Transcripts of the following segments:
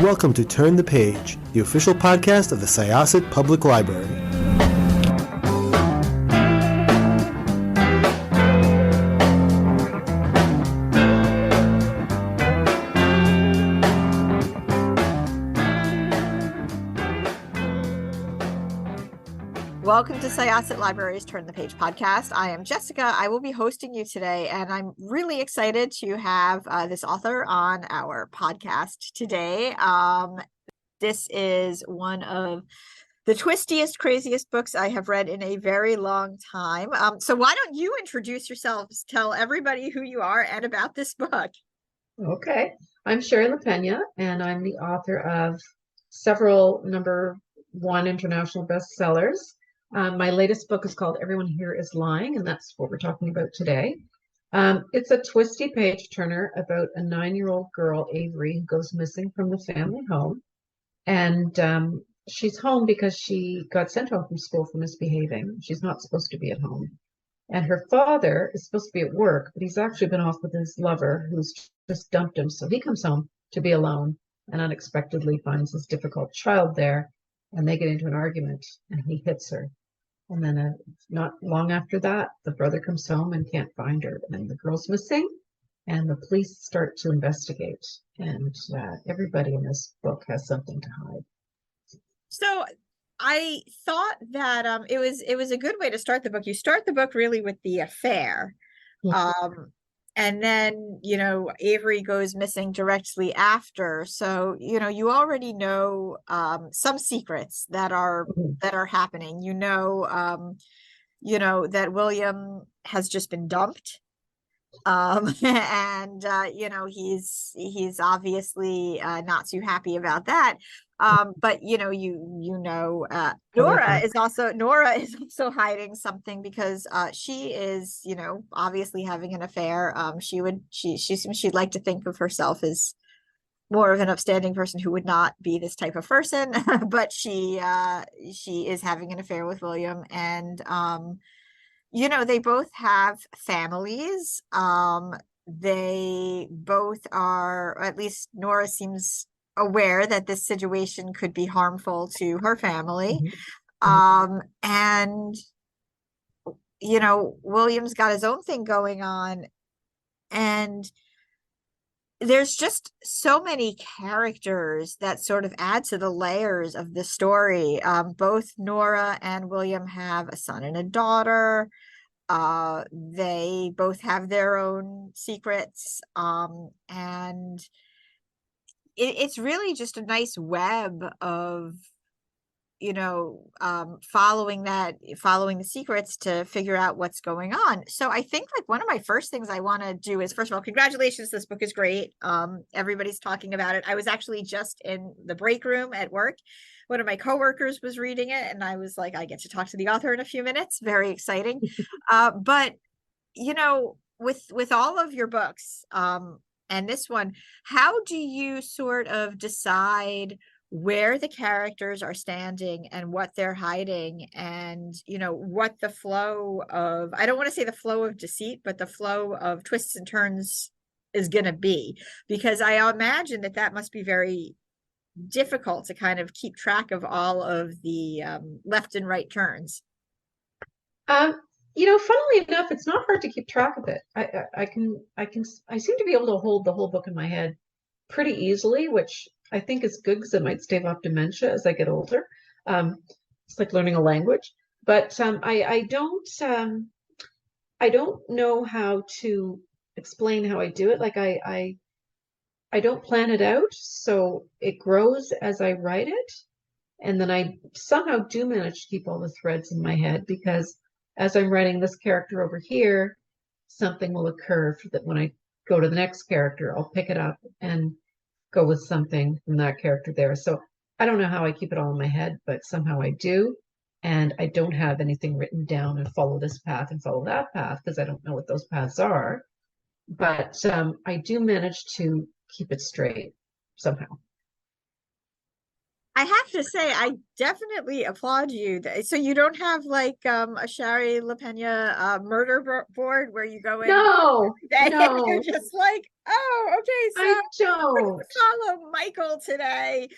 welcome to Turn the Page, the official podcast of the Syosset Public Library. Welcome to Syosset Library's Turn the Page podcast. I am Jessica. I will be hosting you today, and I'm really excited to have this author on our podcast today. This is one of the twistiest, craziest books I have read in a very long time. So why don't you introduce yourselves, tell everybody who you are and about this book. Okay, I'm Shari Lapena, and I'm the author of several #1 international bestsellers. My latest book is called Everyone Here is Lying, and that's what we're talking about today. It's a twisty page turner about a 9-year-old girl, Avery, who goes missing from the family home. And she's home because she got sent home from school for misbehaving. She's not supposed to be at home. And her father is supposed to be at work, but he's actually been off with his lover who's just dumped him. So he comes home to be alone and unexpectedly finds his difficult child there. And they get into an argument and he hits her. And then not long after that, the brother comes home and can't find her. And the girl's missing and the police start to investigate. And everybody in this book has something to hide. So I thought that it was a good way to start the book. You start the book really with the affair. And then, Avery goes missing directly after. So, you already know some secrets that are happening. That William has just been dumped. And he's obviously not too happy about that. But Nora is also hiding something because she is obviously having an affair. She'd like to think of herself as more of an upstanding person who would not be this type of person, but she is having an affair with William. And they both have families. They both are, or at least Nora seems aware that this situation could be harmful to her family. And William's got his own thing going on, and there's just so many characters that sort of add to the layers of the story. Both Nora and William have a son and a daughter. They both have their own secrets. And it's really just a nice web of, following the secrets to figure out what's going on. So I think one of my first things I want to do is, first of all, congratulations. This book is great. Everybody's talking about it. I was actually just in the break room at work. One of my coworkers was reading it and I was like, I get to talk to the author in a few minutes. Very exciting. But with all of your books, and this one, how do you sort of decide where the characters are standing and what they're hiding, and what the flow of, I don't want to say the flow of deceit, but the flow of twists and turns is going to be? Because I imagine that must be very difficult to kind of keep track of all of the left and right turns. Funnily enough, it's not hard to keep track of it. I seem to be able to hold the whole book in my head pretty easily, which I think is good because it might stave off dementia as I get older. It's like learning a language. But I don't know how to explain how I do it. Like I don't plan it out, so it grows as I write it. And then I somehow do manage to keep all the threads in my head, because as I'm writing this character over here, something will occur that when I go to the next character, I'll pick it up and go with something from that character there. So I don't know how I keep it all in my head, but somehow I do. And I don't have anything written down and follow this path and follow that path, because I don't know what those paths are. But I do manage to keep it straight somehow. I have to say, I definitely applaud you. So you don't have like a Shari Lapena board where you go in No, and you're no, just like, oh, okay, so I don't. follow Michael today,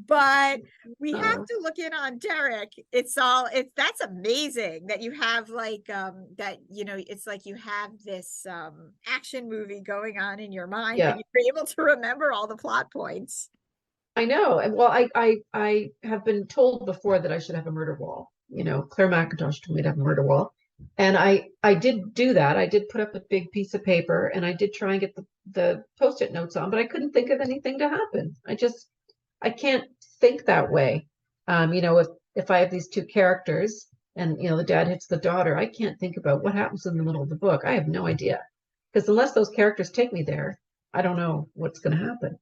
but we have No. to look in on Derek. It's that's amazing that you have like that, it's like you have this action movie going on in your mind and Yeah, you're able to remember all the plot points. I know. And well, I have been told before that I should have a murder wall. Claire McIntosh told me to have a murder wall. And I did do that. I did put up a big piece of paper and I did try and get the post-it notes on, but I couldn't think of anything to happen. I can't think that way. If I have these two characters and the dad hits the daughter, I can't think about what happens in the middle of the book. I have no idea. Because unless those characters take me there, I don't know what's going to happen.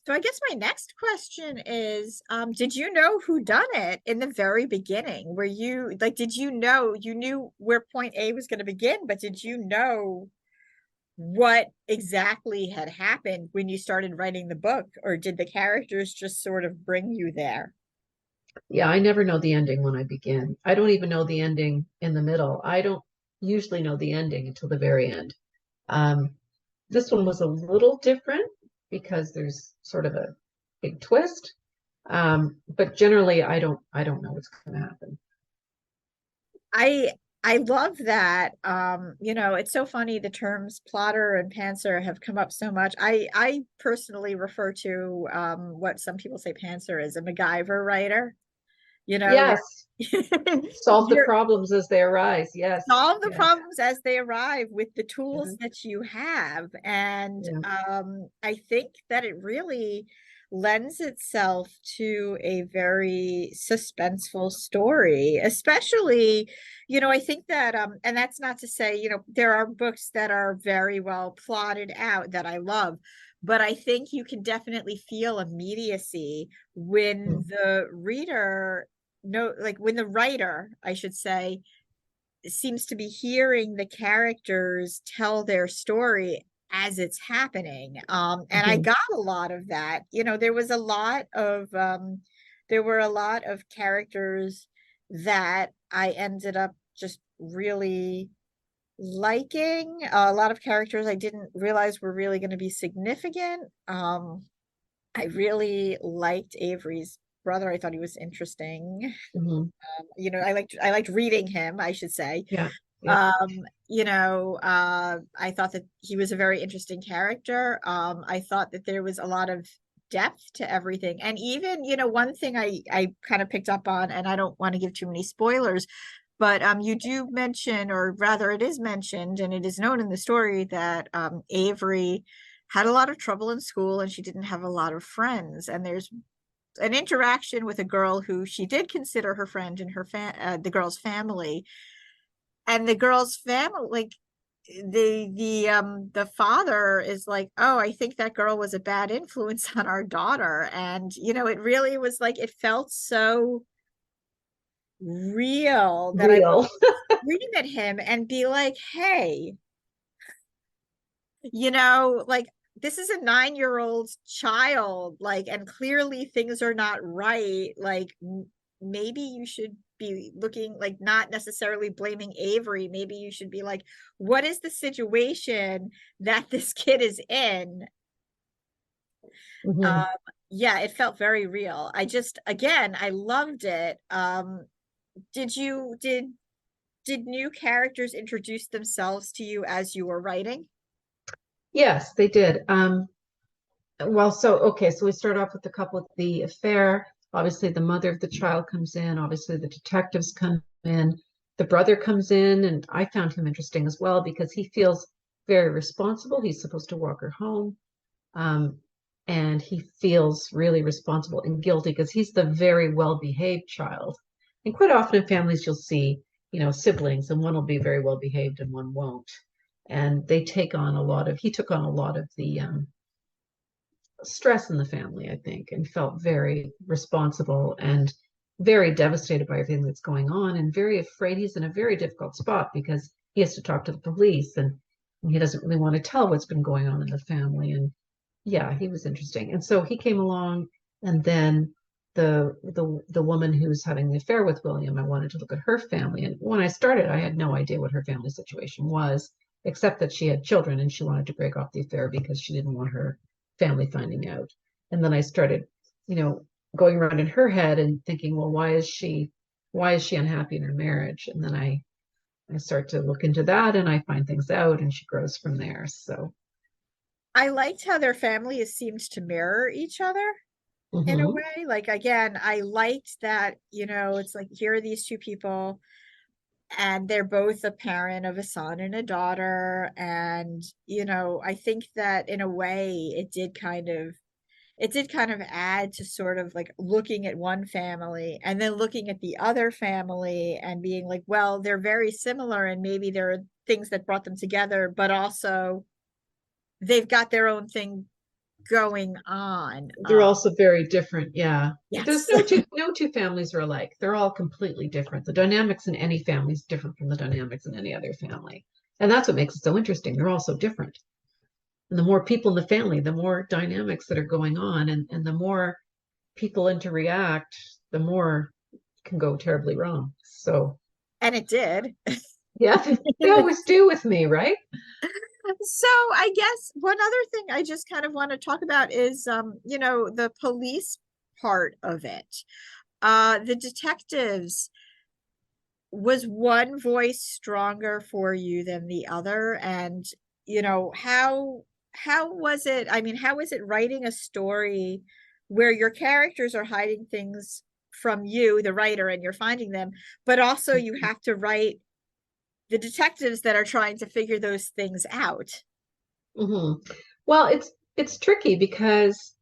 So I guess my next question is, did you know who done it in the very beginning? Were you like, did you know you knew where point A was going to begin, but did you know what exactly had happened when you started writing the book, or did the characters just sort of bring you there? Yeah, I never know the ending when I begin. I don't even know the ending in the middle. I don't usually know the ending until the very end. Um, this one was a little different because there's sort of a big twist. But generally I don't know what's going to happen. I I love that. It's so funny the terms plotter and pantser have come up so much. I personally refer to what some people say pantser is a MacGyver writer, where Yes, solve the you're problems as they arise. Yes, solve the yes. problems as they arrive with the tools Mhm. that you have. And Yeah. I think that it really lends itself to a very suspenseful story, especially, I think that, and that's not to say, there are books that are very well plotted out that I love. But I think you can definitely feel immediacy when Mm. the reader, no, like when the writer, I should say, seems to be hearing the characters tell their story as it's happening. And I Mhm. got a lot of that. There were a lot of characters that I ended up just really liking. A lot of characters I didn't realize were really going to be significant. I really liked Avery's brother. I thought he was interesting. Mhm. I liked reading him, I should say. Yeah. Yeah. I thought that he was a very interesting character. I thought that there was a lot of depth to everything. And even, one thing I kind of picked up on, and I don't want to give too many spoilers, but you do mention, or rather it is mentioned, and it is known in the story that Avery had a lot of trouble in school and she didn't have a lot of friends. And there's an interaction with a girl who she did consider her friend in the girl's family, and the girl's family, like the father is like, oh, I think that girl was a bad influence on our daughter. And it really was like, it felt so real that I Real. scream at him and be like, hey, like, this is a 9-year-old child, like, and clearly things are not right. Like, maybe you should be looking, like, not necessarily blaming Avery. Maybe you should be like, what is the situation that this kid is in? Um, Mhm. yeah, it felt very real. Again, I loved it. Did new characters introduce themselves to you as you were writing? Yes, they did. Well, so we start off with the couple with the affair. Obviously, the mother of the child comes in. Obviously, the detectives come in. The brother comes in, and I found him interesting as well because he feels very responsible. He's supposed to walk her home, um, and he feels really responsible and guilty because he's the very well-behaved child. And quite often in families, you'll see, siblings, and one will be very well-behaved and one won't. And he took on a lot of the stress in the family, I think, and felt very responsible and very devastated by everything that's going on and very afraid. He's in a very difficult spot because he has to talk to the police and he doesn't really want to tell what's been going on in the family. And yeah, he was interesting. And so he came along, and then the woman who's having the affair with William. I wanted to look at her family. And when I started, I had no idea what her family situation was, except that she had children and she wanted to break off the affair because she didn't want her family finding out. And then I started, going around in her head and thinking, well, why is she unhappy in her marriage? And then I start to look into that and I find things out and she grows from there. So, I liked how their families seemed to mirror each other in a mhm. way. Like, again, I liked that, it's like, here are these two people and they're both a parent of a son and a daughter. And, I think that in a way it did kind of add to sort of like looking at one family and then looking at the other family and being like, well, they're very similar and maybe there are things that brought them together, but also they've got their own thing going on. They're also very different. Yeah. There's Yes. no two families are alike. They're all completely different. The dynamics in any family is different from the dynamics in any other family. And that's what makes it so interesting. They're all so different. And the more people in the family, the more dynamics that are going on, and the more people interact, the more can go terribly wrong. So, And it did. yeah, they always do with me, right? So I guess one other thing I just kind of want to talk about is the police part of it. The detectives, was one voice stronger for you than the other? And how was it? I mean, how is it writing a story where your characters are hiding things from you, the writer, and you're finding them, but also you have to write the detectives that are trying to figure those things out? Hmm. Well, it's tricky because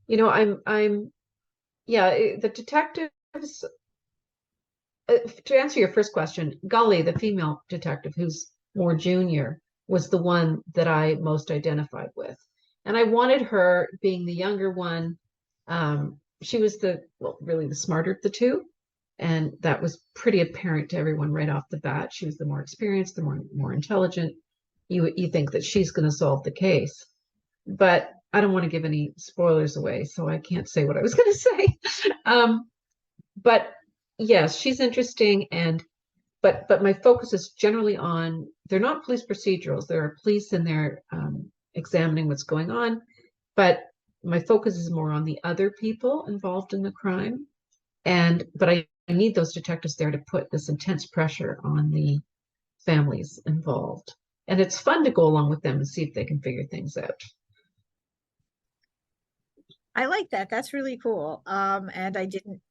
I'm yeah, the detectives. To answer your first question, Gully, the female detective who's more junior, was the one that I most identified with. And I wanted her, being the younger one, she was really the smarter of the two. And that was pretty apparent to everyone right off the bat. She was the more experienced, the more intelligent. You think that she's going to solve the case. But I don't want to give any spoilers away, so I can't say what I was going to say. But yes, she's interesting, and but my focus is generally on, they're not police procedurals. There are police in there examining what's going on, but my focus is more on the other people involved in the crime. But I need those detectives there to put this intense pressure on the families involved. And it's fun to go along with them and see if they can figure things out. I like that. That's really cool. And I didn't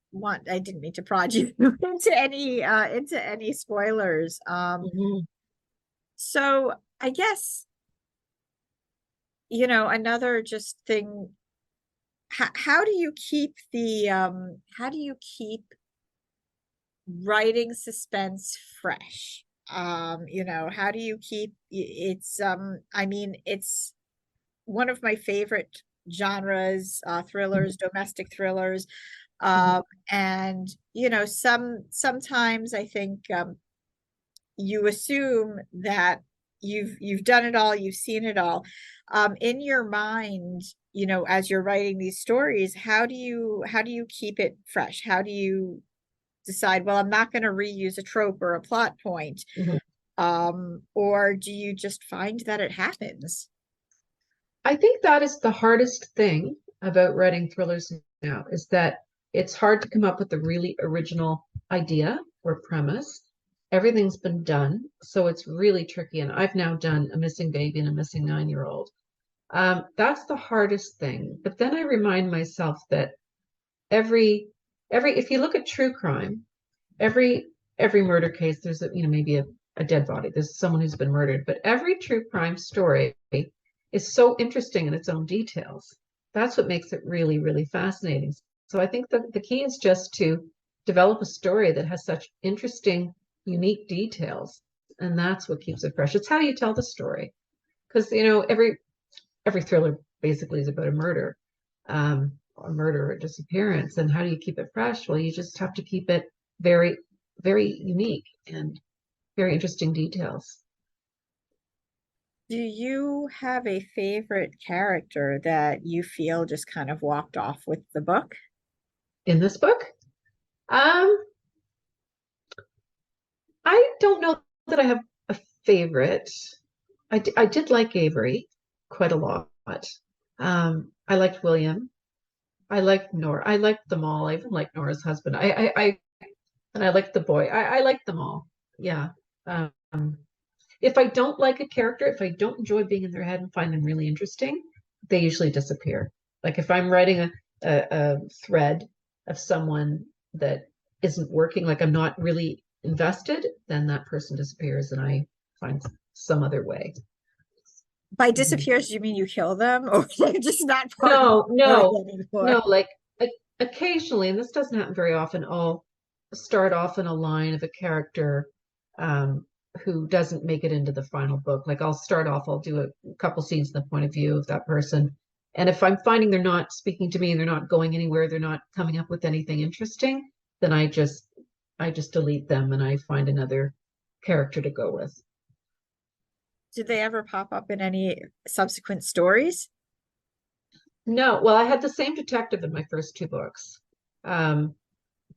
mean to prod you into any spoilers. Mhm. So I guess, another just thing, how do you keep writing suspense fresh? How do you keep it's I mean, it's one of my favorite genres, thrillers, domestic thrillers. Mhm. And sometimes I think you assume that you've done it all, you've seen it all. In your mind, as you're writing these stories, how do you keep it fresh? How do you decide, well, I'm not going to reuse a trope or a plot point? Mhm. Or do you just find that it happens? I think that is the hardest thing about writing thrillers now, is that it's hard to come up with a really original idea or premise. Everything's been done, so it's really tricky. And I've now done a missing baby and a missing 9-year-old. That's the hardest thing. But then I remind myself that every if you look at true crime, every every murder case, there's maybe a dead body. There's someone who's been murdered, but every true crime story is so interesting in its own details. That's what makes it really, really fascinating. So I think that the key is just to develop a story that has such interesting, unique details, and that's what keeps it fresh. It's how you tell the story, because every thriller basically is about a murder or disappearance. And how do you keep it fresh? Well, you just have to keep it very, very unique and very interesting details. Do you have a favorite character that you feel just kind of walked off with the book? in this book. Um, I don't know that I have a favorite. I did like Avery quite a lot. I liked William. I liked Nora. I liked them all. I even liked Nora's husband. And I liked the boy. I liked them all. Yeah. Um, if I don't like a character, if I don't enjoy being in their head and find them really interesting, they usually disappear. Like if I'm writing a thread of someone that isn't working, like I'm not really invested, then that person disappears and I find some other way. By Mhm. disappears, do you mean you kill them or they're just not part of No, the story no, anymore? no, like occasionally, and this doesn't happen very often, I'll start off in a line of a character um, who doesn't make it into the final book. Like I'll do a couple scenes from the point of view of that person. And if I'm finding they're not speaking to me, they're not going anywhere, they're not coming up with anything interesting, then I just delete them and I find another character to go with. Did they ever pop up in any subsequent stories? No, well, I had the same detective in my first two books. Um,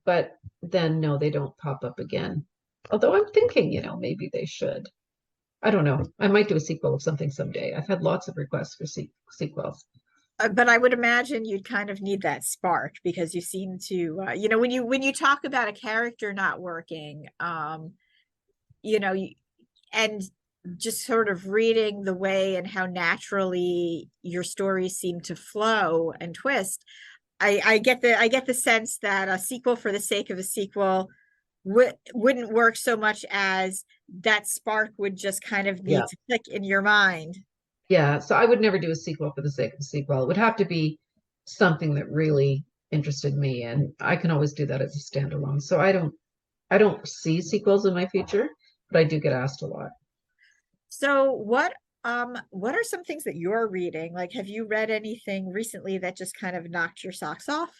but then no, they don't pop up again. Although I'm thinking, maybe they should. I don't know. I might do a sequel of something someday. I've had lots of requests for sequels. But I would imagine you'd kind of need that spark because you seem to, when you talk about a character not working, you know, you, and just sort of reading the way and how naturally your stories seem to flow and twist, I get the sense that a sequel for the sake of a sequel wouldn't work so much as that spark would just kind of need Yeah. to click in your mind. Yeah. So I would never do a sequel for the sake of a sequel. It would have to be something that really interested me. And I can always do that as a standalone. So I don't see sequels in my future, but I do get asked a lot. So what are some things that you're reading? Like, have you read anything recently that just kind of knocked your socks off?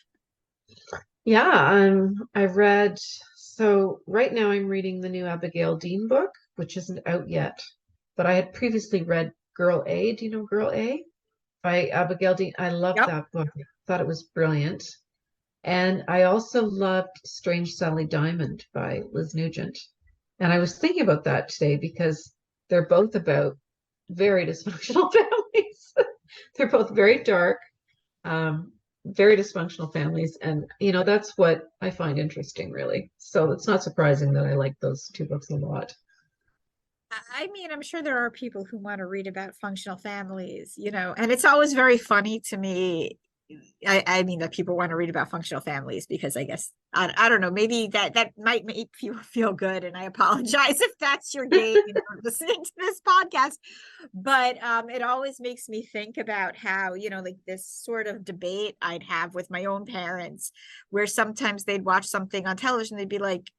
Yeah, I've read, so right now I'm reading the new Abigail Dean book, which isn't out yet, but I had previously read Girl A. Do you know Girl A? By Abigail Dean. I loved Yep. that book. I thought it was brilliant. And I also loved Strange Sally Diamond by Liz Nugent. And I was thinking about that today because they're both about very dysfunctional families. They're both very dark, um, very dysfunctional families. And, that's what I find interesting, really. So it's not surprising that I like those two books a lot. I mean, I'm sure there are people who want to read about functional families, and it's always very funny to me. I mean that people want to read about functional families because I guess I don't know, maybe that might make people feel good, and I apologize if that's your game, listening to this podcast. But it always makes me think about how, like this sort of debate I'd have with my own parents, where sometimes they'd watch something on television, they'd be like,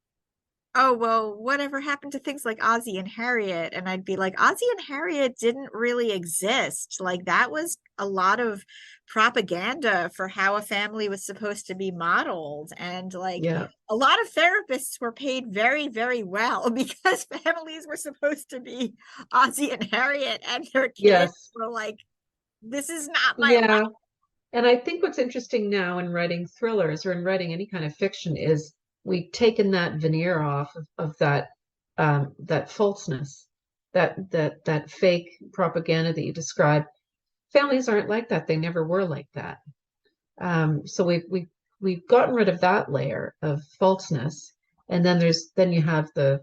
oh, well, whatever happened to things like Ozzie and Harriet? And I'd be like, Ozzie and Harriet didn't really exist. Like, that was a lot of propaganda for how a family was supposed to be modeled. And like, Yeah. a lot of therapists were paid very, very well because families were supposed to be Ozzie and Harriet, and their kids Yes. were like, this is not my life. Yeah. And I think what's interesting now in writing thrillers or in writing any kind of fiction is we've taken that veneer off of that falseness, that fake propaganda that you describe. Families aren't like that. They never were like that. So we've gotten rid of that layer of falseness. And then you have the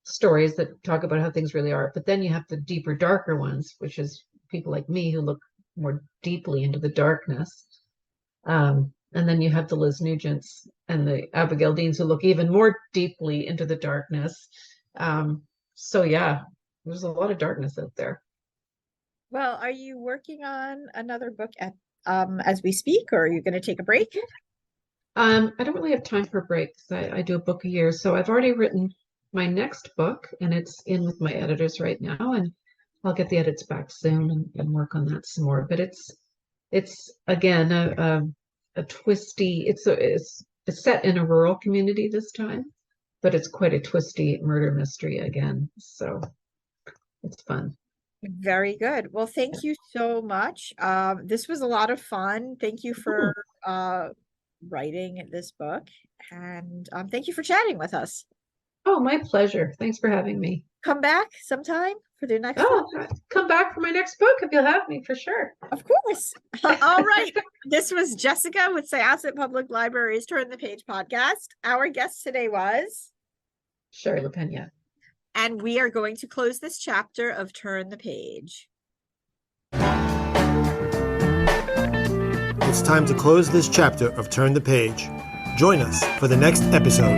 stories that talk about how things really are, but then you have the deeper, darker ones, which is people like me who look more deeply into the darkness. And then you have the Liz Nugents and the Abigail Deans who look even more deeply into the darkness. So yeah, there's a lot of darkness out there. Well, are you working on another book at as we speak, or are you going to take a break? I don't really have time for breaks. I do a book a year, so I've already written my next book, and it's in with my editors right now, and I'll get the edits back soon and work on that some more. But it's again a twisty. It's set in a rural community this time, but it's quite a twisty murder mystery again. So it's fun. Very good. Well, thank you so much. This was a lot of fun. Thank you for writing this book. And thank you for chatting with us. Oh, my pleasure. Thanks for having me. Come back sometime for the next one. Oh, come back for my next book if you'll have me, for sure. Of course. All right. This was Jessica with Syosset Public Library's Turn the Page podcast. Our guest today was Shari Lapena. And we are going to close this chapter of Turn the Page. It's time to close this chapter of Turn the Page. Join us for the next episode.